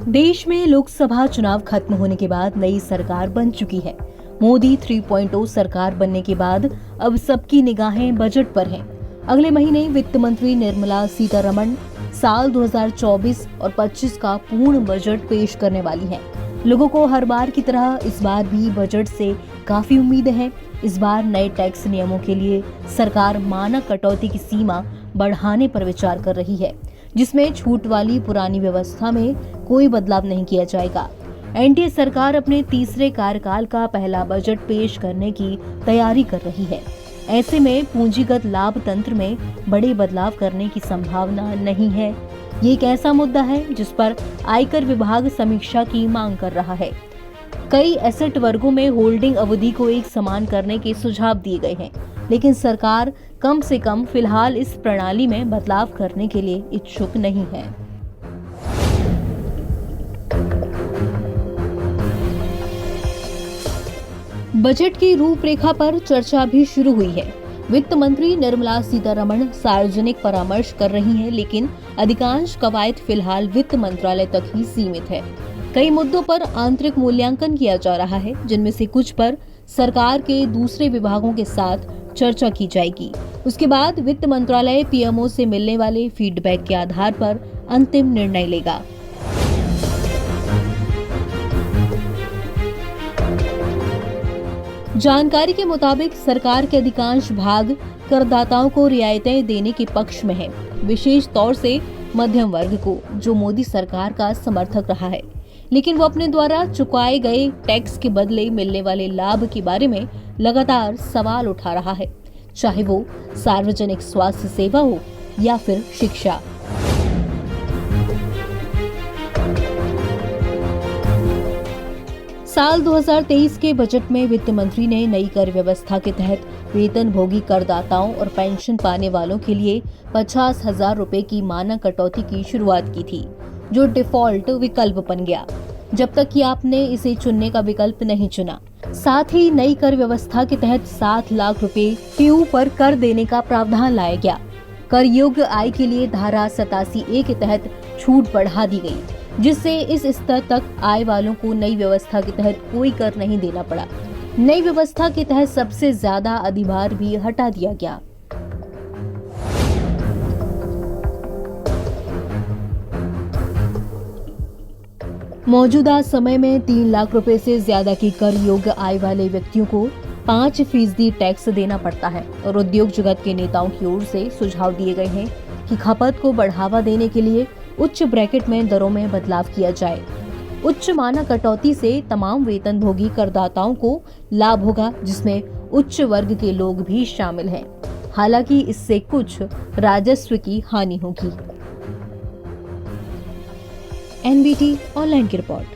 देश में लोकसभा चुनाव खत्म होने के बाद नई सरकार बन चुकी है। मोदी 3.0 सरकार बनने के बाद अब सबकी निगाहें बजट पर हैं। अगले महीने वित्त मंत्री निर्मला सीतारमण साल 2024 और 25 का पूर्ण बजट पेश करने वाली हैं। लोगों को हर बार की तरह इस बार भी बजट से काफी उम्मीदें हैं। इस बार नए टैक्स नियमों के लिए सरकार मानक कटौती की सीमा बढ़ाने पर विचार कर रही है, जिसमें छूट वाली पुरानी व्यवस्था में कोई बदलाव नहीं किया जाएगा। एनडीए सरकार अपने तीसरे कार्यकाल का पहला बजट पेश करने की तैयारी कर रही है। ऐसे में पूंजीगत लाभ तंत्र में बड़े बदलाव करने की संभावना नहीं है। ये एक ऐसा मुद्दा है जिस पर आयकर विभाग समीक्षा की मांग कर रहा है। कई एसेट वर्गों में होल्डिंग अवधि को एक समान करने के सुझाव दिए गए हैं, लेकिन सरकार कम से कम फिलहाल इस प्रणाली में बदलाव करने के लिए इच्छुक नहीं है। बजट की रूपरेखा पर चर्चा भी शुरू हुई है। वित्त मंत्री निर्मला सीतारमण सार्वजनिक परामर्श कर रही हैं, लेकिन अधिकांश कवायद फिलहाल वित्त मंत्रालय तक ही सीमित है। कई मुद्दों पर आंतरिक मूल्यांकन किया जा रहा है, जिनमें से कुछ पर सरकार के दूसरे विभागों के साथ चर्चा की जाएगी। उसके बाद वित्त मंत्रालय पीएमओ से मिलने वाले फीडबैक के आधार पर अंतिम निर्णय लेगा। जानकारी के मुताबिक सरकार के अधिकांश भाग करदाताओं को रियायतें देने के पक्ष में है, विशेष तौर से मध्यम वर्ग को, जो मोदी सरकार का समर्थक रहा है। लेकिन वो अपने द्वारा चुकाए गए टैक्स के बदले मिलने वाले लाभ के बारे में लगातार सवाल उठा रहा है, चाहे वो सार्वजनिक स्वास्थ्य सेवा हो या फिर शिक्षा। साल 2023 के बजट में वित्त मंत्री ने नई कर व्यवस्था के तहत वेतनभोगी करदाताओं और पेंशन पाने वालों के लिए 50,000 रुपए की मानक कटौती की शुरुआत की थी, जो डिफॉल्ट विकल्प बन गया, जब तक कि आपने इसे चुनने का विकल्प नहीं चुना। साथ ही नई कर व्यवस्था के तहत 7 लाख रुपए के ऊपर कर देने का प्रावधान लाया गया। कर योग्य आय के लिए धारा 87A के तहत छूट बढ़ा दी गई, जिससे इस स्तर तक आय वालों को नई व्यवस्था के तहत कोई कर नहीं देना पड़ा। नई व्यवस्था के तहत सबसे ज्यादा अधिभार भी हटा दिया गया। मौजूदा समय में 3 लाख रुपए से ज्यादा की कर योग्य आय वाले व्यक्तियों को 5% टैक्स देना पड़ता है और उद्योग जगत के नेताओं की ओर से सुझाव दिए गए हैं कि खपत को बढ़ावा देने के लिए उच्च ब्रैकेट में दरों में बदलाव किया जाए। उच्च मानक कटौती से तमाम वेतनभोगी करदाताओं को लाभ होगा, जिसमें उच्च वर्ग के लोग भी शामिल हैं। हालांकि इससे कुछ राजस्व की हानि होगी। एनबीटी ऑनलाइन की रिपोर्ट।